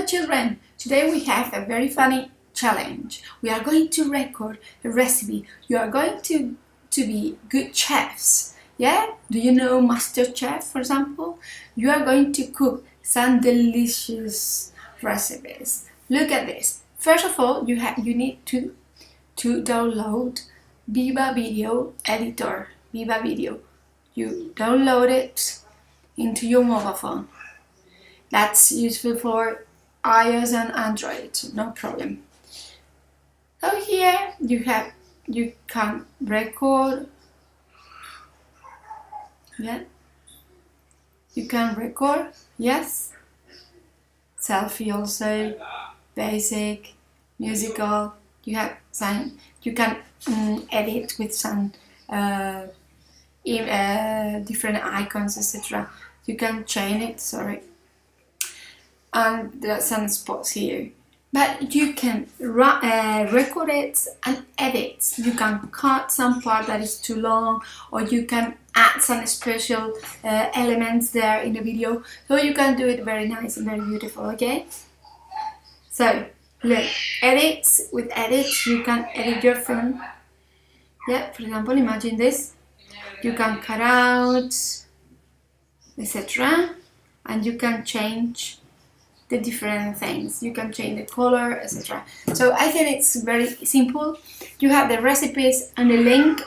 Hello children! Today we have a very funny challenge. We are going to record a recipe. You are going to be good chefs. Yeah? Do you know Master Chef, for example? You are going to cook some delicious recipes. Look at this. First of all, you need to download Viva Video Editor. Viva Video. You download it into your mobile phone. That's useful for iOS and Android, no problem. So here you can record. Yeah, you can record. Yes, selfie also, basic, musical. You have some. You can edit with some different icons, etc. You can change it. Sorry. And there are some spots here, but you can record it and edit. You can cut some part that is too long, or you can add some special elements there in the video, so you can do it very nice and very beautiful. Okay, so look, with edit you can edit your film. Yeah, for example, imagine this. You can cut out, etc., and you can change the different things. You can change the color, etc. So I think it's very simple. You have the recipes and the link.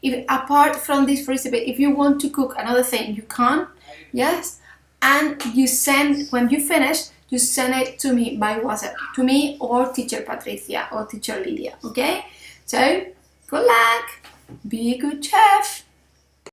If apart from this recipe, if you want to cook another thing, you can. Yes, and you send, when you finish, you send it to me by WhatsApp, to me or teacher Patricia or teacher Lydia. Okay, so good luck, be a good chef.